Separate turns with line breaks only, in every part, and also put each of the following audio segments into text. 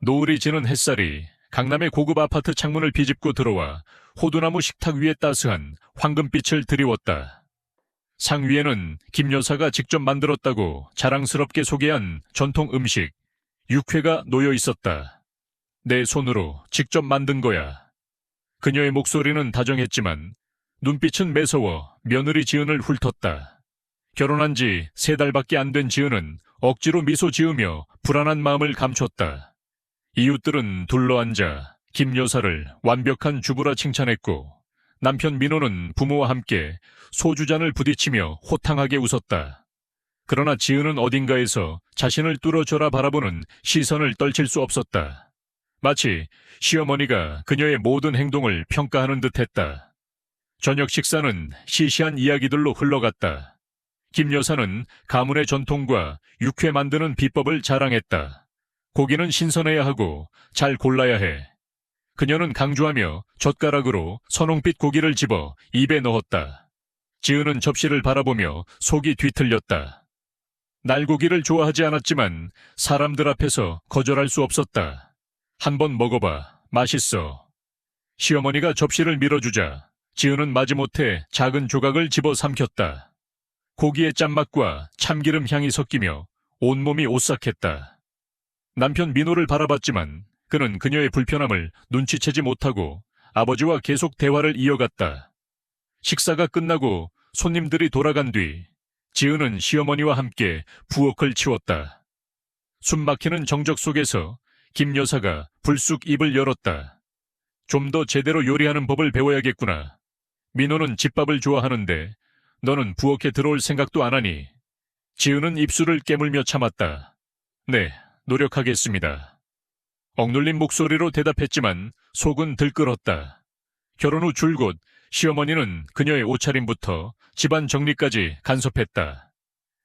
노을이 지는 햇살이 강남의 고급 아파트 창문을 비집고 들어와 호두나무 식탁 위에 따스한 황금빛을 드리웠다. 상 위에는 김 여사가 직접 만들었다고 자랑스럽게 소개한 전통 음식, 육회가 놓여 있었다. 내 손으로 직접 만든 거야. 그녀의 목소리는 다정했지만 눈빛은 매서워 며느리 지은을 훑었다. 결혼한 지 3달밖에 안 된 지은은 억지로 미소 지으며 불안한 마음을 감췄다. 이웃들은 둘러앉아 김 여사를 완벽한 주부라 칭찬했고 남편 민호는 부모와 함께 소주잔을 부딪히며 호탕하게 웃었다. 그러나 지은은 어딘가에서 자신을 뚫어져라 바라보는 시선을 떨칠 수 없었다. 마치 시어머니가 그녀의 모든 행동을 평가하는 듯했다. 저녁 식사는 시시한 이야기들로 흘러갔다. 김 여사는 가문의 전통과 육회 만드는 비법을 자랑했다. 고기는 신선해야 하고 잘 골라야 해. 그녀는 강조하며 젓가락으로 선홍빛 고기를 집어 입에 넣었다. 지은은 접시를 바라보며 속이 뒤틀렸다. 날고기를 좋아하지 않았지만 사람들 앞에서 거절할 수 없었다. 한번 먹어봐. 맛있어. 시어머니가 접시를 밀어주자 지은은 마지못해 작은 조각을 집어 삼켰다. 고기의 짠맛과 참기름 향이 섞이며 온몸이 오싹했다. 남편 민호를 바라봤지만 그는 그녀의 불편함을 눈치채지 못하고 아버지와 계속 대화를 이어갔다. 식사가 끝나고 손님들이 돌아간 뒤 지은은 시어머니와 함께 부엌을 치웠다. 숨막히는 정적 속에서 김 여사가 불쑥 입을 열었다. 좀 더 제대로 요리하는 법을 배워야겠구나. 민호는 집밥을 좋아하는데 너는 부엌에 들어올 생각도 안 하니. 지은은 입술을 깨물며 참았다. 네, 노력하겠습니다. 억눌린 목소리로 대답했지만 속은 들끓었다. 결혼 후 줄곧 시어머니는 그녀의 옷차림부터 집안 정리까지 간섭했다.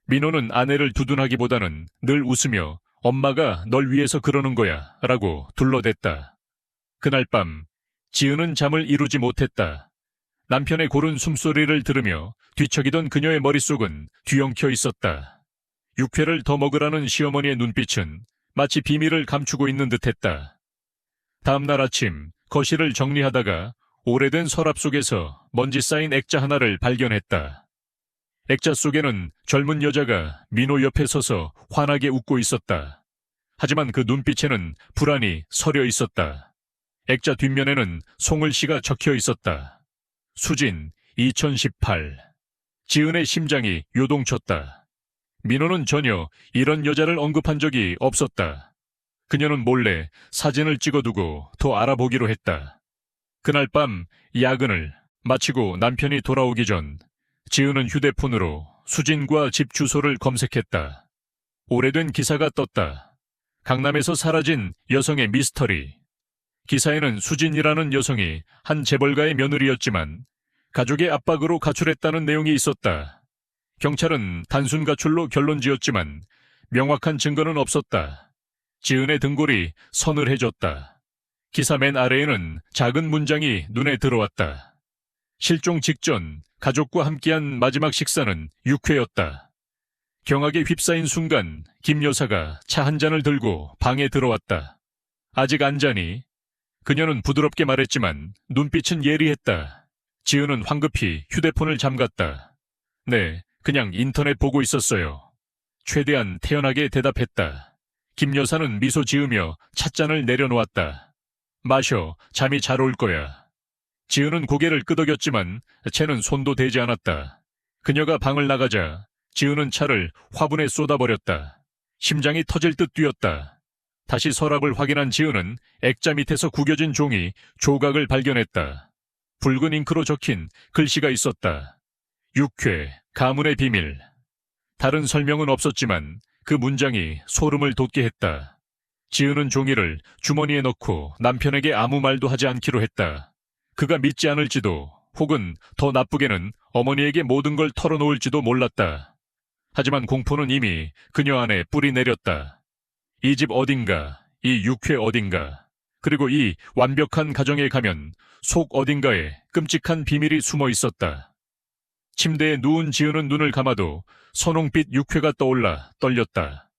민호는 아내를 두둔하기보다는 늘 웃으며 엄마가 널 위해서 그러는 거야 라고 둘러댔다. 그날 밤 지은은 잠을 이루지 못했다. 남편의 고른 숨소리를 들으며 뒤척이던 그녀의 머릿속은 뒤엉켜 있었다. 육회를 더 먹으라는 시어머니의 눈빛은 마치 비밀을 감추고 있는 듯했다. 다음 날 아침 거실을 정리하다가 오래된 서랍 속에서 먼지 쌓인 액자 하나를 발견했다. 액자 속에는 젊은 여자가 민호 옆에 서서 환하게 웃고 있었다. 하지만 그 눈빛에는 불안이 서려 있었다. 액자 뒷면에는 송을씨가 적혀 있었다. 수진, 2018. 지은의 심장이 요동쳤다. 민호는 전혀 이런 여자를 언급한 적이 없었다. 그녀는 몰래 사진을 찍어두고 더 알아보기로 했다. 그날 밤 야근을 마치고 남편이 돌아오기 전 지은은 휴대폰으로 수진과 집 주소를 검색했다. 오래된 기사가 떴다. 강남에서 사라진 여성의 미스터리. 기사에는 수진이라는 여성이 한 재벌가의 며느리였지만 가족의 압박으로 가출했다는 내용이 있었다. 경찰은 단순 가출로 결론지었지만 명확한 증거는 없었다. 지은의 등골이 서늘해졌다. 기사 맨 아래에는 작은 문장이 눈에 들어왔다. 실종 직전 가족과 함께한 마지막 식사는 육회였다. 경악에 휩싸인 순간 김 여사가 차 한 잔을 들고 방에 들어왔다. 아직 안 자니? 그녀는 부드럽게 말했지만 눈빛은 예리했다. 지은은 황급히 휴대폰을 잠갔다. 네, 그냥 인터넷 보고 있었어요. 최대한 태연하게 대답했다. 김 여사는 미소 지으며 찻잔을 내려놓았다. 마셔, 잠이 잘 올 거야. 지은은 고개를 끄덕였지만 채는 손도 대지 않았다. 그녀가 방을 나가자 지은은 차를 화분에 쏟아버렸다. 심장이 터질 듯 뛰었다. 다시 서랍을 확인한 지은은 액자 밑에서 구겨진 종이 조각을 발견했다. 붉은 잉크로 적힌 글씨가 있었다. 육회, 가문의 비밀. 다른 설명은 없었지만 그 문장이 소름을 돋게 했다. 지은은 종이를 주머니에 넣고 남편에게 아무 말도 하지 않기로 했다. 그가 믿지 않을지도 혹은 더 나쁘게는 어머니에게 모든 걸 털어놓을지도 몰랐다. 하지만 공포는 이미 그녀 안에 뿌리 내렸다. 이 집 어딘가, 이 육회 어딘가, 그리고 이 완벽한 가정에 가면 속 어딘가에 끔찍한 비밀이 숨어 있었다. 침대에 누운 지은은 눈을 감아도 선홍빛 육회가 떠올라 떨렸다.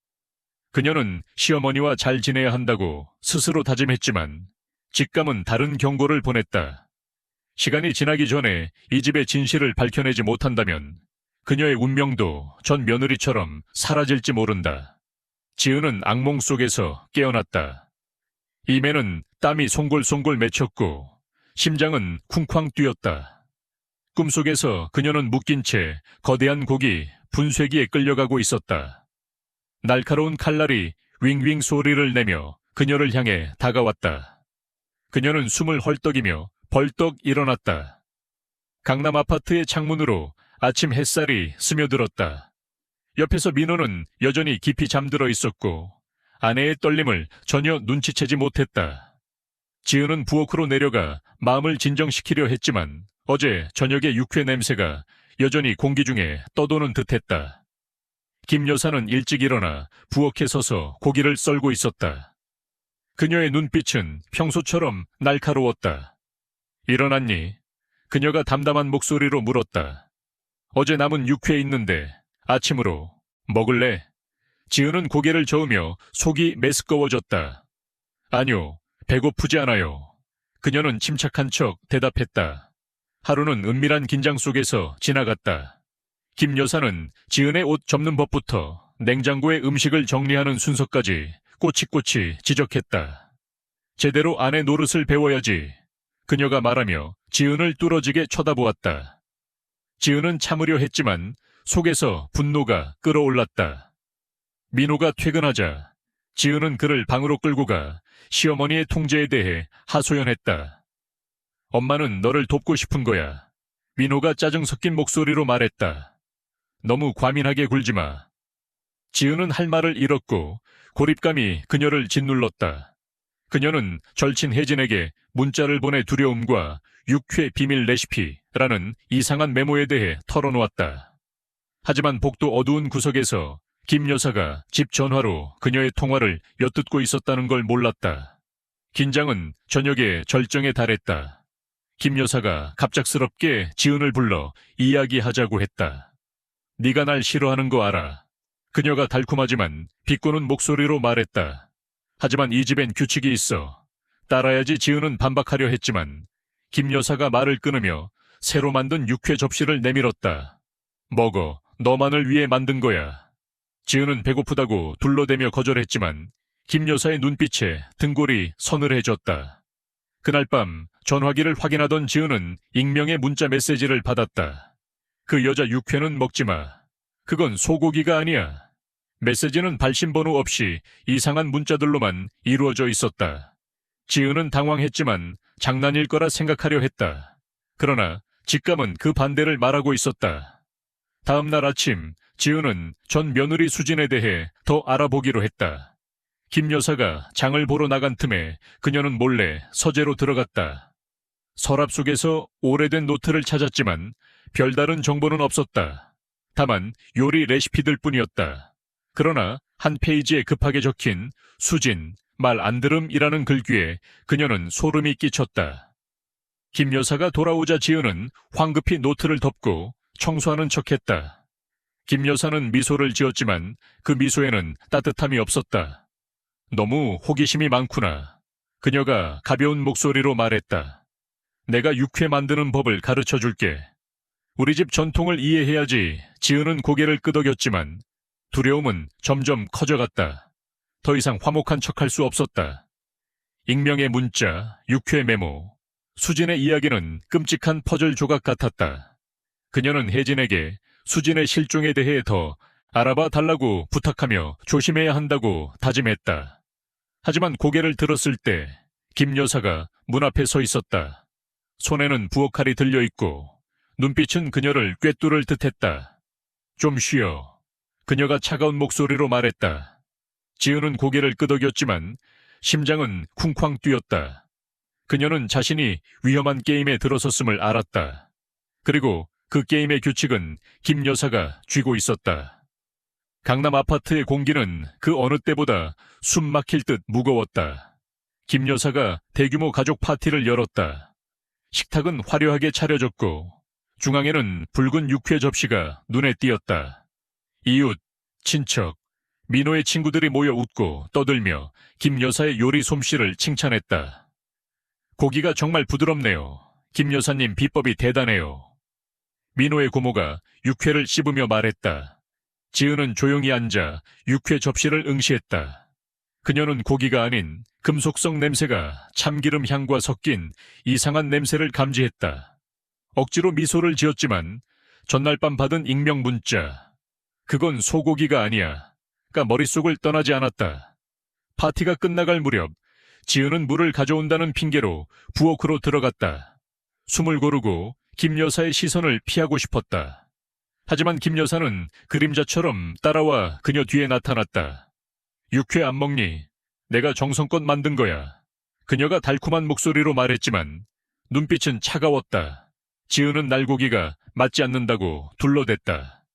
그녀는 시어머니와 잘 지내야 한다고 스스로 다짐했지만 직감은 다른 경고를 보냈다. 시간이 지나기 전에 이 집의 진실을 밝혀내지 못한다면 그녀의 운명도 전 며느리처럼 사라질지 모른다. 지은은 악몽 속에서 깨어났다. 이매는 땀이 송골송골 맺혔고 심장은 쿵쾅 뛰었다. 꿈속에서 그녀는 묶인 채 거대한 고기 분쇄기에 끌려가고 있었다. 날카로운 칼날이 윙윙 소리를 내며 그녀를 향해 다가왔다. 그녀는 숨을 헐떡이며 벌떡 일어났다. 강남 아파트의 창문으로 아침 햇살이 스며들었다. 옆에서 민호는 여전히 깊이 잠들어 있었고 아내의 떨림을 전혀 눈치채지 못했다. 지은은 부엌으로 내려가 마음을 진정시키려 했지만 어제 저녁의 육회 냄새가 여전히 공기 중에 떠도는 듯했다. 김 여사는 일찍 일어나 부엌에 서서 고기를 썰고 있었다. 그녀의 눈빛은 평소처럼 날카로웠다. 일어났니? 그녀가 담담한 목소리로 물었다. 어제 남은 육회 있는데 아침으로 먹을래? 지은은 고개를 저으며 속이 메스꺼워졌다. 아니요, 배고프지 않아요. 그녀는 침착한 척 대답했다. 하루는 은밀한 긴장 속에서 지나갔다. 김 여사는 지은의 옷 접는 법부터 냉장고에 음식을 정리하는 순서까지 꼬치꼬치 지적했다. 제대로 아내 노릇을 배워야지. 그녀가 말하며 지은을 뚫어지게 쳐다보았다. 지은은 참으려 했지만 속에서 분노가 끓어올랐다. 민호가 퇴근하자 지은은 그를 방으로 끌고 가 시어머니의 통제에 대해 하소연했다. 엄마는 너를 돕고 싶은 거야. 민호가 짜증 섞인 목소리로 말했다. 너무 과민하게 굴지 마. 지은은 할 말을 잃었고 고립감이 그녀를 짓눌렀다. 그녀는 절친 혜진에게 문자를 보내 두려움과 육회 비밀 레시피라는 이상한 메모에 대해 털어놓았다. 하지만 복도 어두운 구석에서 김 여사가 집 전화로 그녀의 통화를 엿듣고 있었다는 걸 몰랐다. 긴장은 저녁에 절정에 달했다. 김 여사가 갑작스럽게 지은을 불러 이야기하자고 했다. 네가 날 싫어하는 거 알아. 그녀가 달콤하지만 비꼬는 목소리로 말했다. 하지만 이 집엔 규칙이 있어. 따라야지. 지은은 반박하려 했지만 김 여사가 말을 끊으며 새로 만든 육회 접시를 내밀었다. 먹어. 너만을 위해 만든 거야. 지은은 배고프다고 둘러대며 거절했지만 김 여사의 눈빛에 등골이 서늘해졌다. 그날 밤 전화기를 확인하던 지은은 익명의 문자 메시지를 받았다. 그 여자 육회는 먹지 마. 그건 소고기가 아니야. 메시지는 발신번호 없이 이상한 문자들로만 이루어져 있었다. 지은은 당황했지만 장난일 거라 생각하려 했다. 그러나 직감은 그 반대를 말하고 있었다. 다음 날 아침 지은은 전 며느리 수진에 대해 더 알아보기로 했다. 김 여사가 장을 보러 나간 틈에 그녀는 몰래 서재로 들어갔다. 서랍 속에서 오래된 노트를 찾았지만 별다른 정보는 없었다. 다만 요리 레시피들 뿐이었다. 그러나 한 페이지에 급하게 적힌 수진, 말 안 들음이라는 글귀에 그녀는 소름이 끼쳤다. 김 여사가 돌아오자 지은은 황급히 노트를 덮고 청소하는 척했다. 김 여사는 미소를 지었지만 그 미소에는 따뜻함이 없었다. 너무 호기심이 많구나. 그녀가 가벼운 목소리로 말했다. 내가 육회 만드는 법을 가르쳐 줄게. 우리 집 전통을 이해해야지. 지은은 고개를 끄덕였지만 두려움은 점점 커져갔다. 더 이상 화목한 척할 수 없었다. 익명의 문자, 육회 메모, 수진의 이야기는 끔찍한 퍼즐 조각 같았다. 그녀는 혜진에게 수진의 실종에 대해 더 알아봐 달라고 부탁하며 조심해야 한다고 다짐했다. 하지만 고개를 들었을 때 김 여사가 문 앞에 서 있었다. 손에는 부엌칼이 들려있고 눈빛은 그녀를 꿰뚫을 듯했다. 좀 쉬어. 그녀가 차가운 목소리로 말했다. 지은은 고개를 끄덕였지만 심장은 쿵쾅 뛰었다. 그녀는 자신이 위험한 게임에 들어섰음을 알았다. 그리고 그 게임의 규칙은 김 여사가 쥐고 있었다. 강남 아파트의 공기는 그 어느 때보다 숨 막힐 듯 무거웠다. 김 여사가 대규모 가족 파티를 열었다. 식탁은 화려하게 차려졌고 중앙에는 붉은 육회 접시가 눈에 띄었다. 이웃, 친척, 민호의 친구들이 모여 웃고 떠들며 김 여사의 요리 솜씨를 칭찬했다. 고기가 정말 부드럽네요. 김 여사님 비법이 대단해요. 민호의 고모가 육회를 씹으며 말했다. 지은은 조용히 앉아 육회 접시를 응시했다. 그녀는 고기가 아닌 금속성 냄새가 참기름 향과 섞인 이상한 냄새를 감지했다. 억지로 미소를 지었지만 전날 밤 받은 익명 문자. 그건 소고기가 아니야. 가 머릿속을 떠나지 않았다. 파티가 끝나갈 무렵 지은은 물을 가져온다는 핑계로 부엌으로 들어갔다. 숨을 고르고 김 여사의 시선을 피하고 싶었다. 하지만 김 여사는 그림자처럼 따라와 그녀 뒤에 나타났다. 육회 안 먹니? 내가 정성껏 만든 거야. 그녀가 달콤한 목소리로 말했지만 눈빛은 차가웠다. 지은은 날고기가 맞지 않는다고 둘러댔다.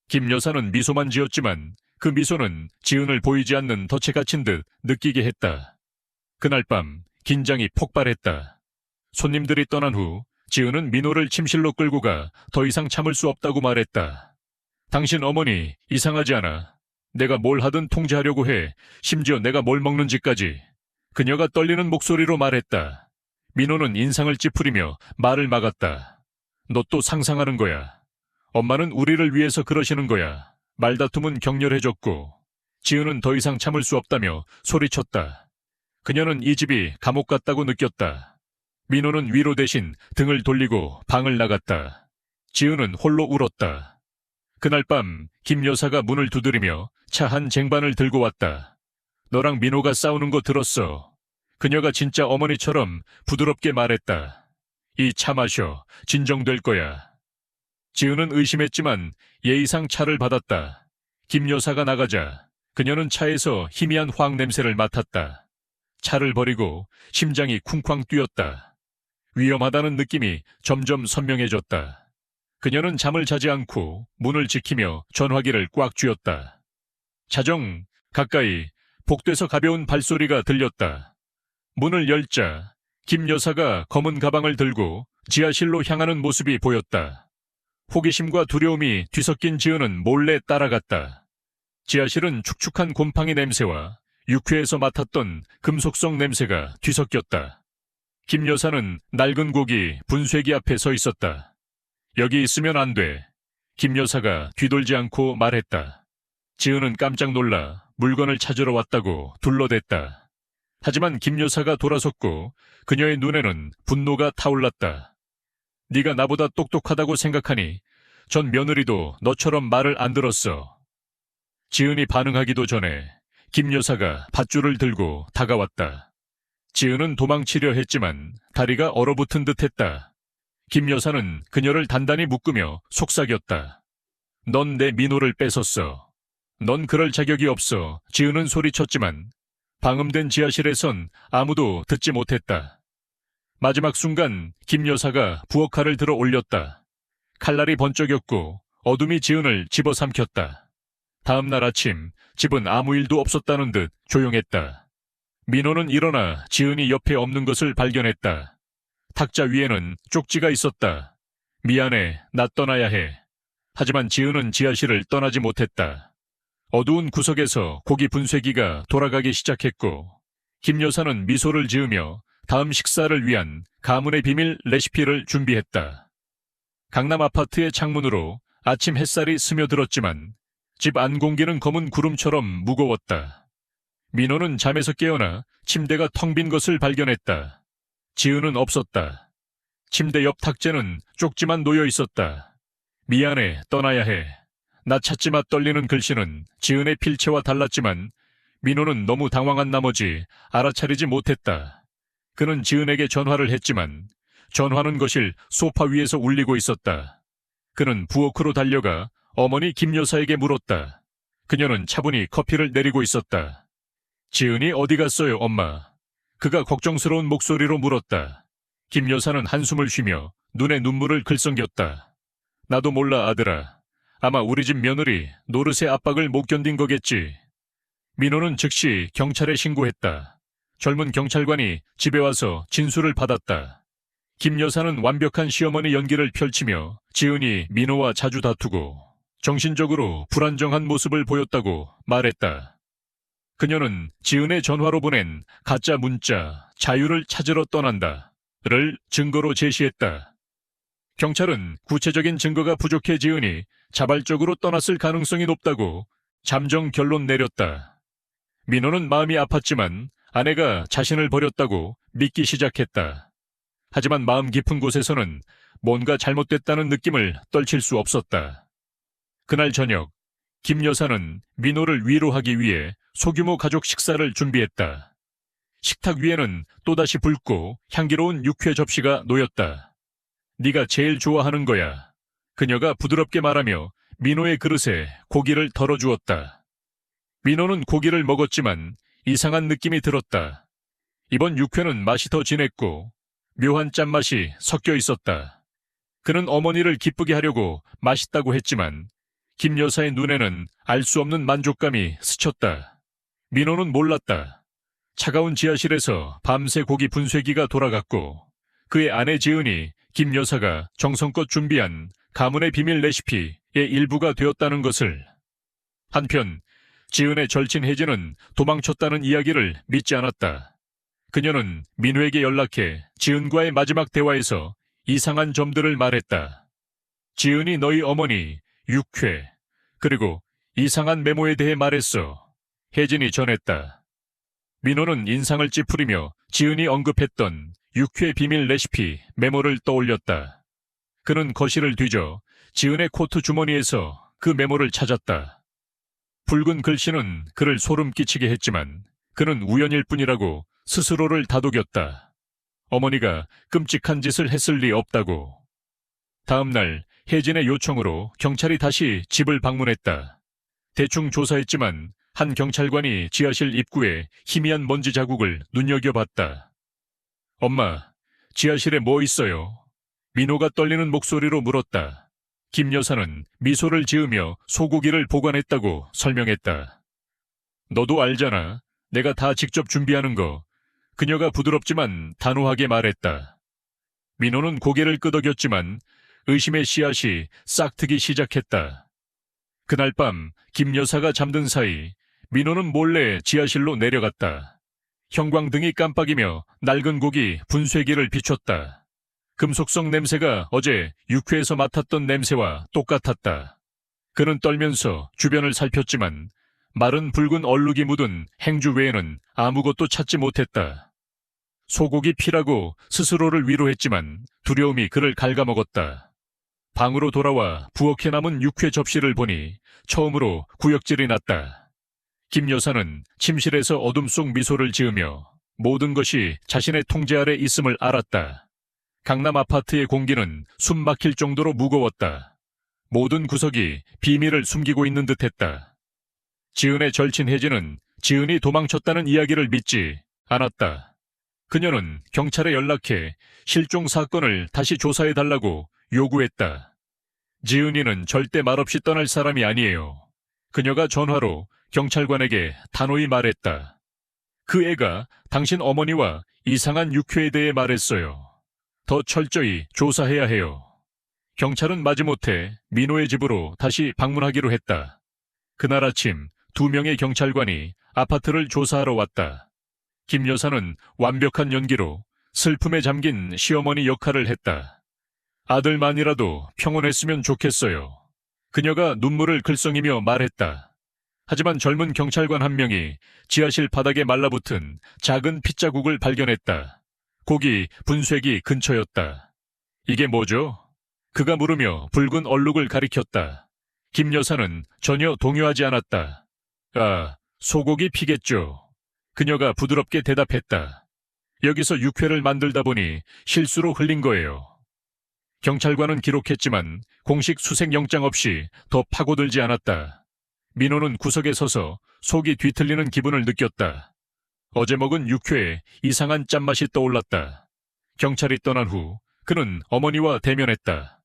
김 여사는 미소만 지었지만 그 미소는 지은을 보이지 않는 덫에 갇힌 듯 느끼게 했다. 그날 밤 긴장이 폭발했다. 손님들이 떠난 후 지은은 민호를 침실로 끌고 가 더 이상 참을 수 없다고 말했다. 당신 어머니 이상하지 않아. 내가 뭘 하든 통제하려고 해. 심지어 내가 뭘 먹는지까지. 그녀가 떨리는 목소리로 말했다. 민호는 인상을 찌푸리며 말을 막았다. 너 또 상상하는 거야. 엄마는 우리를 위해서 그러시는 거야. 말다툼은 격렬해졌고 지은은 더 이상 참을 수 없다며 소리쳤다. 그녀는 이 집이 감옥 같다고 느꼈다. 민호는 위로 대신 등을 돌리고 방을 나갔다. 지은은 홀로 울었다. 그날 밤 김 여사가 문을 두드리며 차 한 쟁반을 들고 왔다. 너랑 민호가 싸우는 거 들었어. 그녀가 진짜 어머니처럼 부드럽게 말했다. 이 차 마셔. 진정될 거야. 지은은 의심했지만 예의상 차를 받았다. 김 여사가 나가자 그녀는 차에서 희미한 화학 냄새를 맡았다. 차를 버리고 심장이 쿵쾅 뛰었다. 위험하다는 느낌이 점점 선명해졌다. 그녀는 잠을 자지 않고 문을 지키며 전화기를 꽉 쥐었다. 자정, 가까이 복도에서 가벼운 발소리가 들렸다. 문을 열자 김 여사가 검은 가방을 들고 지하실로 향하는 모습이 보였다. 호기심과 두려움이 뒤섞인 지은은 몰래 따라갔다. 지하실은 축축한 곰팡이 냄새와 육회에서 맡았던 금속성 냄새가 뒤섞였다. 김 여사는 낡은 고기 분쇄기 앞에 서 있었다. 여기 있으면 안 돼. 김 여사가 뒤돌지 않고 말했다. 지은은 깜짝 놀라 물건을 찾으러 왔다고 둘러댔다. 하지만 김 여사가 돌아섰고 그녀의 눈에는 분노가 타올랐다. 네가 나보다 똑똑하다고 생각하니 전 며느리도 너처럼 말을 안 들었어. 지은이 반응하기도 전에 김 여사가 밧줄을 들고 다가왔다. 지은은 도망치려 했지만 다리가 얼어붙은 듯했다. 김 여사는 그녀를 단단히 묶으며 속삭였다. 넌 내 민호를 뺏었어. 넌 그럴 자격이 없어. 지은은 소리쳤지만 방음된 지하실에선 아무도 듣지 못했다. 마지막 순간 김 여사가 부엌칼을 들어 올렸다. 칼날이 번쩍였고 어둠이 지은을 집어삼켰다. 다음 날 아침 집은 아무 일도 없었다는 듯 조용했다. 민호는 일어나 지은이 옆에 없는 것을 발견했다. 탁자 위에는 쪽지가 있었다. 미안해, 나 떠나야 해. 하지만 지은은 지하실을 떠나지 못했다. 어두운 구석에서 고기 분쇄기가 돌아가기 시작했고 김 여사는 미소를 지으며 다음 식사를 위한 가문의 비밀 레시피를 준비했다. 강남 아파트의 창문으로 아침 햇살이 스며들었지만 집 안 공기는 검은 구름처럼 무거웠다. 민호는 잠에서 깨어나 침대가 텅 빈 것을 발견했다. 지은은 없었다. 침대 옆 탁재는 쪽지만 놓여 있었다. 미안해, 떠나야 해. 나 찾지마 떨리는 글씨는 지은의 필체와 달랐지만 민호는 너무 당황한 나머지 알아차리지 못했다. 그는 지은에게 전화를 했지만 전화는 거실 소파 위에서 울리고 있었다. 그는 부엌으로 달려가 어머니 김 여사에게 물었다. 그녀는 차분히 커피를 내리고 있었다. 지은이 어디 갔어요, 엄마? 그가 걱정스러운 목소리로 물었다. 김 여사는 한숨을 쉬며 눈에 눈물을 글썽겼다. 나도 몰라, 아들아. 아마 우리 집 며느리 노릇의 압박을 못 견딘 거겠지. 민호는 즉시 경찰에 신고했다. 젊은 경찰관이 집에 와서 진술을 받았다. 김 여사는 완벽한 시어머니 연기를 펼치며 지은이 민호와 자주 다투고 정신적으로 불안정한 모습을 보였다고 말했다. 그녀는 지은의 전화로 보낸 가짜 문자 자유를 찾으러 떠난다를 증거로 제시했다. 경찰은 구체적인 증거가 부족해 지은이 자발적으로 떠났을 가능성이 높다고 잠정 결론 내렸다. 민호는 마음이 아팠지만 아내가 자신을 버렸다고 믿기 시작했다. 하지만 마음 깊은 곳에서는 뭔가 잘못됐다는 느낌을 떨칠 수 없었다. 그날 저녁, 김 여사는 민호를 위로하기 위해 소규모 가족 식사를 준비했다. 식탁 위에는 또다시 붉고 향기로운 육회 접시가 놓였다. 네가 제일 좋아하는 거야. 그녀가 부드럽게 말하며 민호의 그릇에 고기를 덜어주었다. 민호는 고기를 먹었지만 이상한 느낌이 들었다. 이번 육회는 맛이 더 진했고 묘한 짠맛이 섞여 있었다. 그는 어머니를 기쁘게 하려고 맛있다고 했지만 김 여사의 눈에는 알 수 없는 만족감이 스쳤다. 민호는 몰랐다. 차가운 지하실에서 밤새 고기 분쇄기가 돌아갔고 그의 아내 지은이 김 여사가 정성껏 준비한 가문의 비밀 레시피의 일부가 되었다는 것을. 한편 지은의 절친 혜진은 도망쳤다는 이야기를 믿지 않았다. 그녀는 민호에게 연락해 지은과의 마지막 대화에서 이상한 점들을 말했다. 지은이 너희 어머니, 육회, 그리고 이상한 메모에 대해 말했어. 혜진이 전했다. 민호는 인상을 찌푸리며 지은이 언급했던 육회 비밀 레시피 메모를 떠올렸다. 그는 거실을 뒤져 지은의 코트 주머니에서 그 메모를 찾았다. 붉은 글씨는 그를 소름 끼치게 했지만 그는 우연일 뿐이라고 스스로를 다독였다. 어머니가 끔찍한 짓을 했을 리 없다고. 다음 날 혜진의 요청으로 경찰이 다시 집을 방문했다. 대충 조사했지만 한 경찰관이 지하실 입구에 희미한 먼지 자국을 눈여겨봤다. 엄마, 지하실에 뭐 있어요? 민호가 떨리는 목소리로 물었다. 김 여사는 미소를 지으며 소고기를 보관했다고 설명했다. 너도 알잖아. 내가 다 직접 준비하는 거. 그녀가 부드럽지만 단호하게 말했다. 민호는 고개를 끄덕였지만 의심의 씨앗이 싹트기 시작했다. 그날 밤 김 여사가 잠든 사이 민호는 몰래 지하실로 내려갔다. 형광등이 깜빡이며 낡은 고기 분쇄기를 비췄다. 금속성 냄새가 어제 육회에서 맡았던 냄새와 똑같았다. 그는 떨면서 주변을 살폈지만 마른 붉은 얼룩이 묻은 행주 외에는 아무것도 찾지 못했다. 소고기 피라고 스스로를 위로했지만 두려움이 그를 갉아먹었다. 방으로 돌아와 부엌에 남은 육회 접시를 보니 처음으로 구역질이 났다. 김 여사는 침실에서 어둠 속 미소를 지으며 모든 것이 자신의 통제 아래 있음을 알았다. 강남 아파트의 공기는 숨 막힐 정도로 무거웠다. 모든 구석이 비밀을 숨기고 있는 듯했다. 지은의 절친 혜진은 지은이 도망쳤다는 이야기를 믿지 않았다. 그녀는 경찰에 연락해 실종 사건을 다시 조사해달라고 요구했다. 지은이는 절대 말없이 떠날 사람이 아니에요. 그녀가 전화로 경찰관에게 단호히 말했다. 그 애가 당신 어머니와 이상한 육회에 대해 말했어요. 더 철저히 조사해야 해요. 경찰은 마지못해 민호의 집으로 다시 방문하기로 했다. 그날 아침 2명의 경찰관이 아파트를 조사하러 왔다. 김 여사는 완벽한 연기로 슬픔에 잠긴 시어머니 역할을 했다. 아들만이라도 평온했으면 좋겠어요. 그녀가 눈물을 글썽이며 말했다. 하지만 젊은 경찰관 한 명이 지하실 바닥에 말라붙은 작은 핏자국을 발견했다. 고기 분쇄기 근처였다. 이게 뭐죠? 그가 물으며 붉은 얼룩을 가리켰다. 김 여사는 전혀 동요하지 않았다. 아, 소고기 피겠죠. 그녀가 부드럽게 대답했다. 여기서 육회를 만들다 보니 실수로 흘린 거예요. 경찰관은 기록했지만 공식 수색영장 없이 더 파고들지 않았다. 민호는 구석에 서서 속이 뒤틀리는 기분을 느꼈다. 어제 먹은 육회에 이상한 짠맛이 떠올랐다. 경찰이 떠난 후 그는 어머니와 대면했다.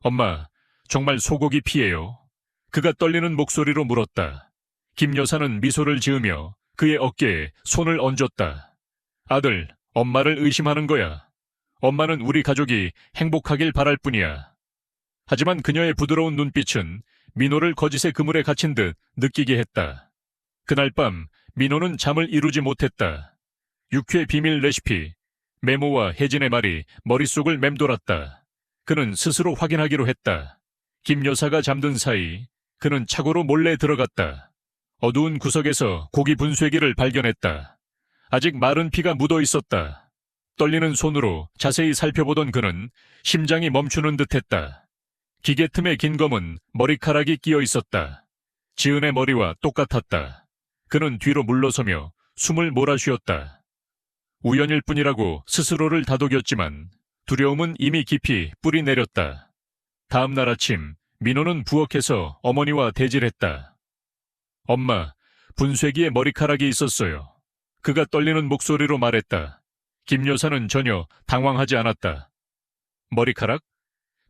엄마, 정말 소고기 피예요? 그가 떨리는 목소리로 물었다. 김 여사는 미소를 지으며 그의 어깨에 손을 얹었다. 아들, 엄마를 의심하는 거야. 엄마는 우리 가족이 행복하길 바랄 뿐이야. 하지만 그녀의 부드러운 눈빛은 민호를 거짓의 그물에 갇힌 듯 느끼게 했다. 그날 밤 민호는 잠을 이루지 못했다. 육회 비밀 레시피, 메모와 혜진의 말이 머릿속을 맴돌았다. 그는 스스로 확인하기로 했다. 김 여사가 잠든 사이 그는 차고로 몰래 들어갔다. 어두운 구석에서 고기 분쇄기를 발견했다. 아직 마른 피가 묻어 있었다. 떨리는 손으로 자세히 살펴보던 그는 심장이 멈추는 듯했다. 기계 틈에 긴 검은 머리카락이 끼어 있었다. 지은의 머리와 똑같았다. 그는 뒤로 물러서며 숨을 몰아쉬었다. 우연일 뿐이라고 스스로를 다독였지만 두려움은 이미 깊이 뿌리 내렸다. 다음 날 아침 민호는 부엌에서 어머니와 대질했다. 엄마, 분쇄기에 머리카락이 있었어요. 그가 떨리는 목소리로 말했다. 김 여사는 전혀 당황하지 않았다. 머리카락?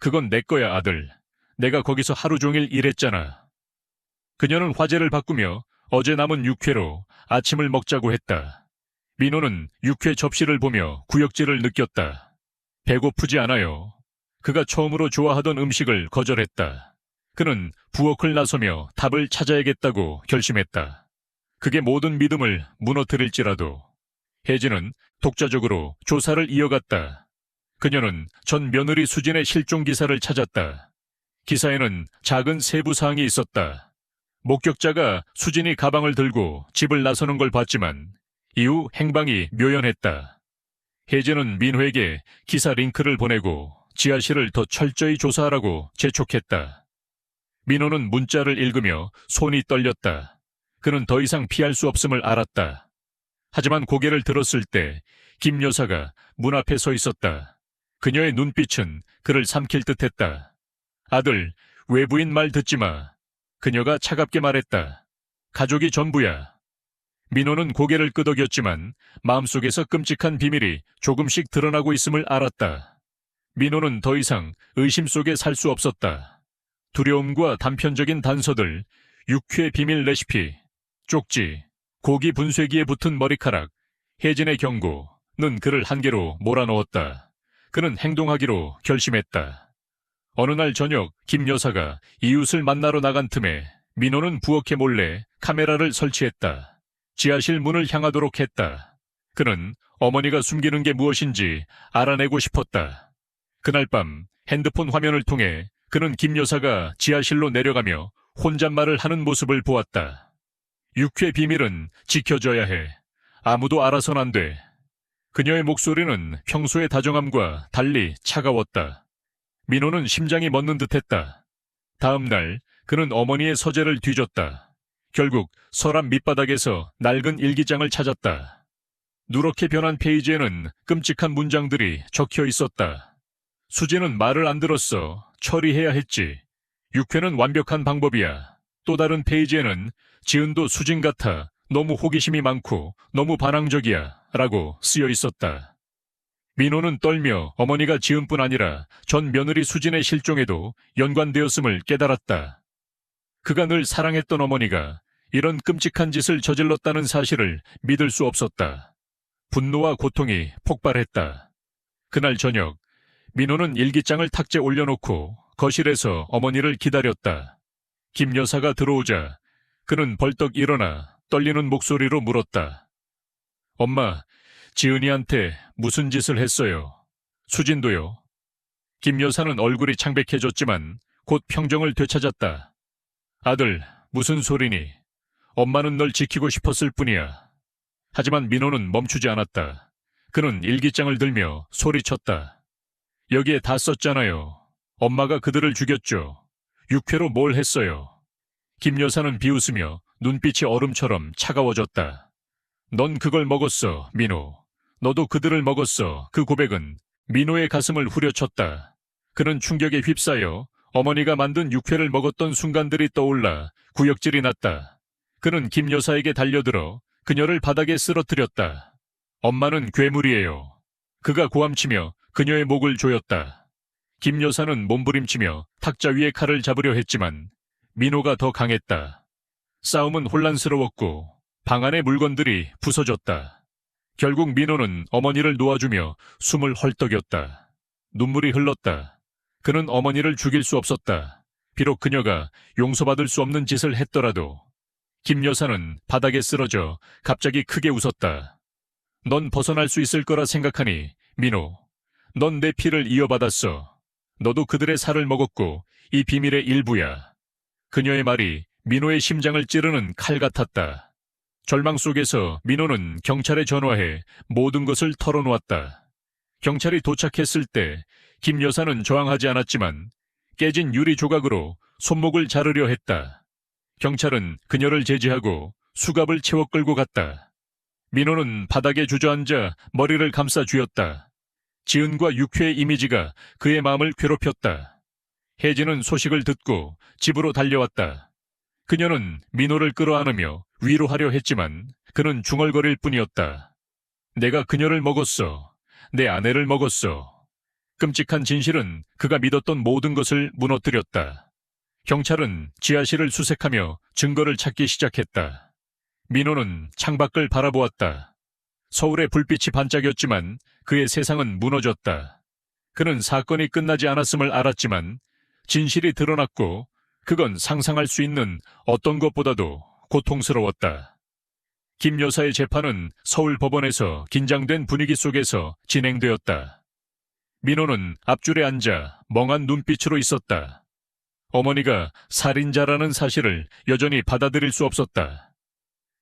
그건 내 거야, 아들. 내가 거기서 하루 종일 일했잖아. 그녀는 화제를 바꾸며 어제 남은 육회로 아침을 먹자고 했다. 민호는 육회 접시를 보며 구역질을 느꼈다. 배고프지 않아요. 그가 처음으로 좋아하던 음식을 거절했다. 그는 부엌을 나서며 답을 찾아야겠다고 결심했다. 그게 모든 믿음을 무너뜨릴지라도. 혜진은 독자적으로 조사를 이어갔다. 그녀는 전 며느리 수진의 실종 기사를 찾았다. 기사에는 작은 세부 사항이 있었다. 목격자가 수진이 가방을 들고 집을 나서는 걸 봤지만 이후 행방이 묘연했다. 혜진은 민호에게 기사 링크를 보내고 지하실을 더 철저히 조사하라고 재촉했다. 민호는 문자를 읽으며 손이 떨렸다. 그는 더 이상 피할 수 없음을 알았다. 하지만 고개를 들었을 때 김 여사가 문 앞에 서 있었다. 그녀의 눈빛은 그를 삼킬 듯했다. 아들, 외부인 말 듣지 마. 그녀가 차갑게 말했다. 가족이 전부야. 민호는 고개를 끄덕였지만 마음속에서 끔찍한 비밀이 조금씩 드러나고 있음을 알았다. 민호는 더 이상 의심 속에 살 수 없었다. 두려움과 단편적인 단서들, 육회 비밀 레시피, 쪽지, 고기 분쇄기에 붙은 머리카락, 혜진의 경고는 그를 한계로 몰아넣었다. 그는 행동하기로 결심했다. 어느 날 저녁 김 여사가 이웃을 만나러 나간 틈에 민호는 부엌에 몰래 카메라를 설치했다. 지하실 문을 향하도록 했다. 그는 어머니가 숨기는 게 무엇인지 알아내고 싶었다. 그날 밤 핸드폰 화면을 통해 그는 김 여사가 지하실로 내려가며 혼잣말을 하는 모습을 보았다. 육회 비밀은 지켜줘야 해. 아무도 알아선 안 돼. 그녀의 목소리는 평소의 다정함과 달리 차가웠다. 민호는 심장이 멎는 듯했다. 다음 날 그는 어머니의 서재를 뒤졌다. 결국 서랍 밑바닥에서 낡은 일기장을 찾았다. 누렇게 변한 페이지에는 끔찍한 문장들이 적혀 있었다. 수지는 말을 안 들었어. 처리해야 했지. 육회는 완벽한 방법이야. 또 다른 페이지에는 지은도 수진 같아. 너무 호기심이 많고 너무 반항적이야. 라고 쓰여 있었다. 민호는 떨며 어머니가 지은뿐 아니라 전 며느리 수진의 실종에도 연관되었음을 깨달았다. 그가 늘 사랑했던 어머니가 이런 끔찍한 짓을 저질렀다는 사실을 믿을 수 없었다. 분노와 고통이 폭발했다. 그날 저녁 민호는 일기장을 탁자에 올려놓고 거실에서 어머니를 기다렸다. 김 여사가 들어오자 그는 벌떡 일어나 떨리는 목소리로 물었다. 엄마, 지은이한테 무슨 짓을 했어요? 수진도요? 김 여사는 얼굴이 창백해졌지만 곧 평정을 되찾았다. 아들, 무슨 소리니? 엄마는 널 지키고 싶었을 뿐이야. 하지만 민호는 멈추지 않았다. 그는 일기장을 들며 소리쳤다. 여기에 다 썼잖아요. 엄마가 그들을 죽였죠. 육회로 뭘 했어요? 김 여사는 비웃으며 눈빛이 얼음처럼 차가워졌다. 넌 그걸 먹었어, 민호. 너도 그들을 먹었어. 그 고백은 민호의 가슴을 후려쳤다. 그는 충격에 휩싸여 어머니가 만든 육회를 먹었던 순간들이 떠올라 구역질이 났다. 그는 김 여사에게 달려들어 그녀를 바닥에 쓰러뜨렸다. 엄마는 괴물이에요. 그가 고함치며 그녀의 목을 조였다. 김 여사는 몸부림치며 탁자 위에 칼을 잡으려 했지만 민호가 더 강했다. 싸움은 혼란스러웠고 방 안의 물건들이 부서졌다. 결국 민호는 어머니를 놓아주며 숨을 헐떡였다. 눈물이 흘렀다. 그는 어머니를 죽일 수 없었다. 비록 그녀가 용서받을 수 없는 짓을 했더라도 김 여사는 바닥에 쓰러져 갑자기 크게 웃었다. 넌 벗어날 수 있을 거라 생각하니, 민호. 넌 내 피를 이어받았어. 너도 그들의 살을 먹었고 이 비밀의 일부야. 그녀의 말이 민호의 심장을 찌르는 칼 같았다. 절망 속에서 민호는 경찰에 전화해 모든 것을 털어놓았다. 경찰이 도착했을 때 김 여사는 저항하지 않았지만 깨진 유리 조각으로 손목을 자르려 했다. 경찰은 그녀를 제지하고 수갑을 채워 끌고 갔다. 민호는 바닥에 주저앉아 머리를 감싸 쥐었다. 지은과 육회의 이미지가 그의 마음을 괴롭혔다. 혜진은 소식을 듣고 집으로 달려왔다. 그녀는 민호를 끌어안으며 위로하려 했지만 그는 중얼거릴 뿐이었다. 내가 그녀를 먹었어. 내 아내를 먹었어. 끔찍한 진실은 그가 믿었던 모든 것을 무너뜨렸다. 경찰은 지하실을 수색하며 증거를 찾기 시작했다. 민호는 창밖을 바라보았다. 서울의 불빛이 반짝였지만 그의 세상은 무너졌다. 그는 사건이 끝나지 않았음을 알았지만 진실이 드러났고 그건 상상할 수 있는 어떤 것보다도 고통스러웠다. 김 여사의 재판은 서울 법원에서 긴장된 분위기 속에서 진행되었다. 민호는 앞줄에 앉아 멍한 눈빛으로 있었다. 어머니가 살인자라는 사실을 여전히 받아들일 수 없었다.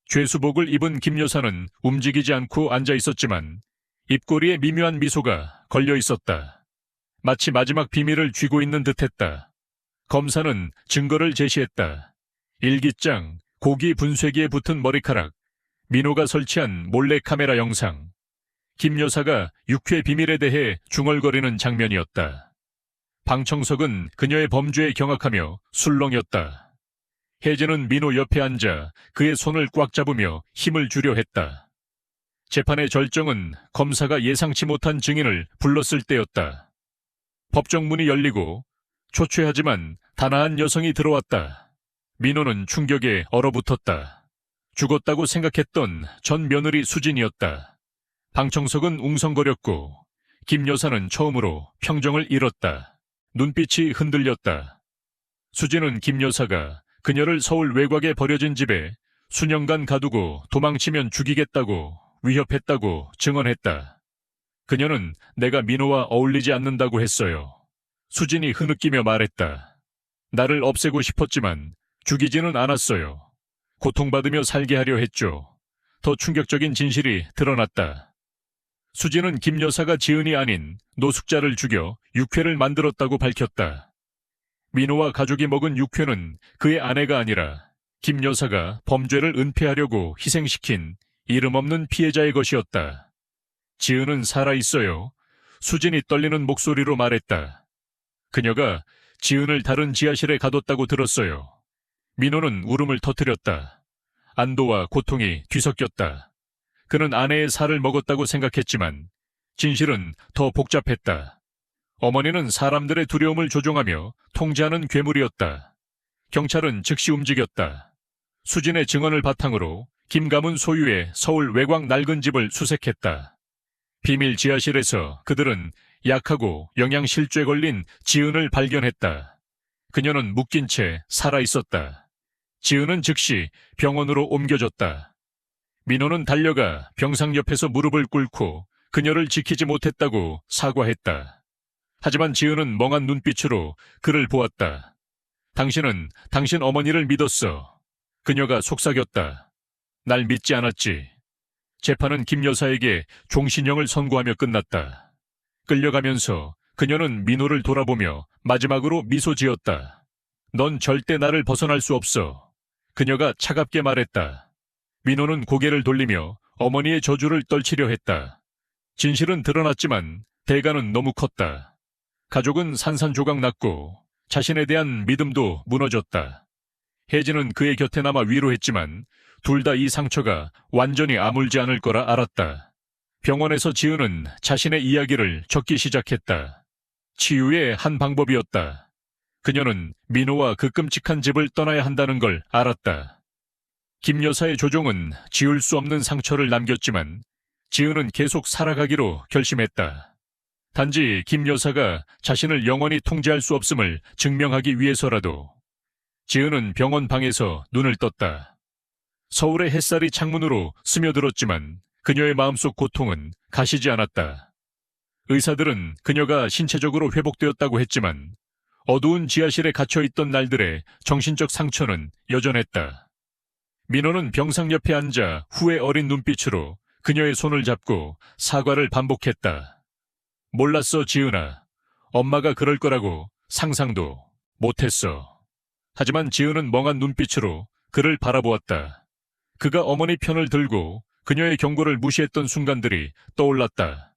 죄수복을 입은 김 여사는 움직이지 않고 앉아 있었지만 입꼬리에 미묘한 미소가 걸려 있었다. 마치 마지막 비밀을 쥐고 있는 듯했다. 검사는 증거를 제시했다. 일기장, 고기 분쇄기에 붙은 머리카락, 민호가 설치한 몰래카메라 영상. 김 여사가 육회 비밀에 대해 중얼거리는 장면이었다. 방청석은 그녀의 범죄에 경악하며 술렁였다. 혜진은 민호 옆에 앉아 그의 손을 꽉 잡으며 힘을 주려 했다. 재판의 절정은 검사가 예상치 못한 증인을 불렀을 때였다. 법정 문이 열리고 초췌하지만 단아한 여성이 들어왔다. 민호는 충격에 얼어붙었다. 죽었다고 생각했던 전 며느리 수진이었다. 방청석은 웅성거렸고 김 여사는 처음으로 평정을 잃었다. 눈빛이 흔들렸다. 수진은 김 여사가 그녀를 서울 외곽에 버려진 집에 수년간 가두고 도망치면 죽이겠다고 위협했다고 증언했다. 그녀는 내가 민호와 어울리지 않는다고 했어요. 수진이 흐느끼며 말했다. 나를 없애고 싶었지만 죽이지는 않았어요. 고통받으며 살게 하려 했죠. 더 충격적인 진실이 드러났다. 수진은 김 여사가 지은이 아닌 노숙자를 죽여 육회를 만들었다고 밝혔다. 민호와 가족이 먹은 육회는 그의 아내가 아니라 김 여사가 범죄를 은폐하려고 희생시킨 이름 없는 피해자의 것이었다. 지은은 살아있어요. 수진이 떨리는 목소리로 말했다. 그녀가 지은을 다른 지하실에 가뒀다고 들었어요. 민호는 울음을 터뜨렸다. 안도와 고통이 뒤섞였다. 그는 아내의 살을 먹었다고 생각했지만 진실은 더 복잡했다. 어머니는 사람들의 두려움을 조종하며 통제하는 괴물이었다. 경찰은 즉시 움직였다. 수진의 증언을 바탕으로 김 가문 소유의 서울 외곽 낡은 집을 수색했다. 비밀 지하실에서 그들은 약하고 영양실조에 걸린 지은을 발견했다. 그녀는 묶인 채 살아있었다. 지은은 즉시 병원으로 옮겨졌다. 민호는 달려가 병상 옆에서 무릎을 꿇고 그녀를 지키지 못했다고 사과했다. 하지만 지은은 멍한 눈빛으로 그를 보았다. 당신은 당신 어머니를 믿었어. 그녀가 속삭였다. 날 믿지 않았지. 재판은 김 여사에게 종신형을 선고하며 끝났다. 끌려가면서 그녀는 민호를 돌아보며 마지막으로 미소 지었다. 넌 절대 나를 벗어날 수 없어. 그녀가 차갑게 말했다. 민호는 고개를 돌리며 어머니의 저주를 떨치려 했다. 진실은 드러났지만 대가는 너무 컸다. 가족은 산산조각 났고 자신에 대한 믿음도 무너졌다. 혜진은 그의 곁에 남아 위로했지만 둘 다 이 상처가 완전히 아물지 않을 거라 알았다. 병원에서 지은은 자신의 이야기를 적기 시작했다. 치유의 한 방법이었다. 그녀는 민호와 그 끔찍한 집을 떠나야 한다는 걸 알았다. 김 여사의 조종은 지울 수 없는 상처를 남겼지만 지은은 계속 살아가기로 결심했다. 단지 김 여사가 자신을 영원히 통제할 수 없음을 증명하기 위해서라도. 지은은 병원 방에서 눈을 떴다. 서울의 햇살이 창문으로 스며들었지만 그녀의 마음속 고통은 가시지 않았다. 의사들은 그녀가 신체적으로 회복되었다고 했지만 어두운 지하실에 갇혀있던 날들의 정신적 상처는 여전했다. 민호는 병상 옆에 앉아 후회 어린 눈빛으로 그녀의 손을 잡고 사과를 반복했다. 몰랐어, 지은아. 엄마가 그럴 거라고 상상도 못했어. 하지만 지은은 멍한 눈빛으로 그를 바라보았다. 그가 어머니 편을 들고 그녀의 경고를 무시했던 순간들이 떠올랐다.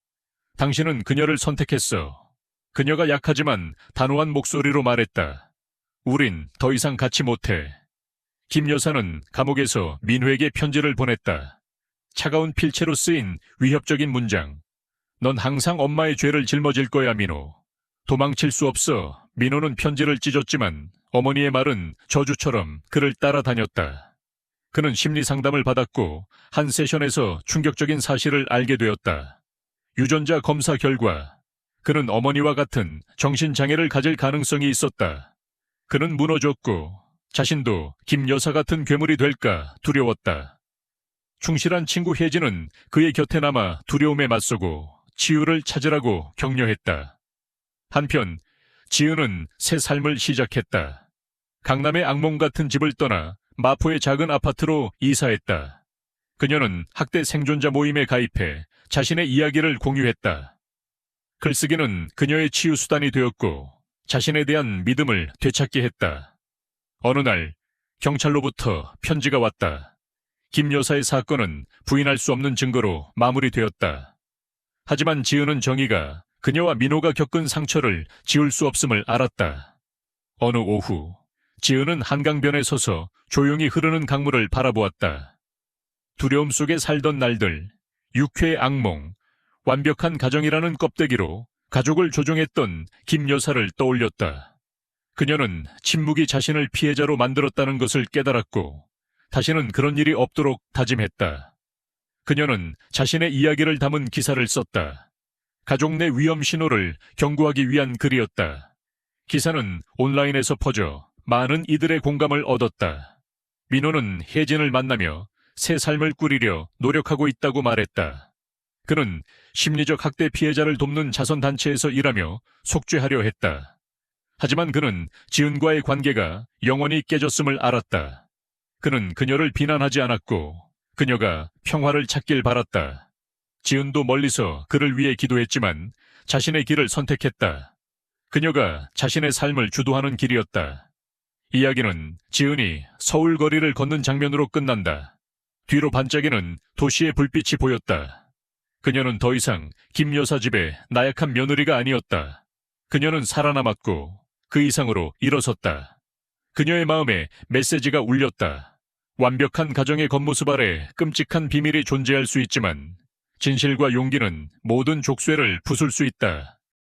당신은 그녀를 선택했어. 그녀가 약하지만 단호한 목소리로 말했다. 우린 더 이상 같이 못해. 김 여사는 감옥에서 민호에게 편지를 보냈다. 차가운 필체로 쓰인 위협적인 문장. 넌 항상 엄마의 죄를 짊어질 거야, 민호. 도망칠 수 없어. 민호는 편지를 찢었지만 어머니의 말은 저주처럼 그를 따라다녔다. 그는 심리 상담을 받았고 한 세션에서 충격적인 사실을 알게 되었다. 유전자 검사 결과 그는 어머니와 같은 정신장애를 가질 가능성이 있었다. 그는 무너졌고 자신도 김 여사 같은 괴물이 될까 두려웠다. 충실한 친구 혜진은 그의 곁에 남아 두려움에 맞서고 치유를 찾으라고 격려했다. 한편 지은은 새 삶을 시작했다. 강남의 악몽 같은 집을 떠나 마포의 작은 아파트로 이사했다. 그녀는 학대 생존자 모임에 가입해 자신의 이야기를 공유했다. 글쓰기는 그녀의 치유 수단이 되었고 자신에 대한 믿음을 되찾게 했다. 어느 날 경찰로부터 편지가 왔다. 김 여사의 사건은 부인할 수 없는 증거로 마무리되었다. 하지만 지은은 정의가 그녀와 민호가 겪은 상처를 지울 수 없음을 알았다. 어느 오후 지은은 한강변에 서서 조용히 흐르는 강물을 바라보았다. 두려움 속에 살던 날들, 육회의 악몽, 완벽한 가정이라는 껍데기로 가족을 조종했던 김 여사를 떠올렸다. 그녀는 침묵이 자신을 피해자로 만들었다는 것을 깨달았고 다시는 그런 일이 없도록 다짐했다. 그녀는 자신의 이야기를 담은 기사를 썼다. 가족 내 위험 신호를 경고하기 위한 글이었다. 기사는 온라인에서 퍼져 많은 이들의 공감을 얻었다. 민호는 혜진을 만나며 새 삶을 꾸리려 노력하고 있다고 말했다. 그는 심리적 학대 피해자를 돕는 자선단체에서 일하며 속죄하려 했다. 하지만 그는 지은과의 관계가 영원히 깨졌음을 알았다. 그는 그녀를 비난하지 않았고 그녀가 평화를 찾길 바랐다. 지은도 멀리서 그를 위해 기도했지만 자신의 길을 선택했다. 그녀가 자신의 삶을 주도하는 길이었다. 이야기는 지은이 서울 거리를 걷는 장면으로 끝난다. 뒤로 반짝이는 도시의 불빛이 보였다. 그녀는 더 이상 김 여사 집의 나약한 며느리가 아니었다. 그녀는 살아남았고 그 이상으로 일어섰다. 그녀의 마음에 메시지가 울렸다. 완벽한 가정의 겉모습 아래 끔찍한 비밀이 존재할 수 있지만 진실과 용기는 모든 족쇄를 부술 수 있다.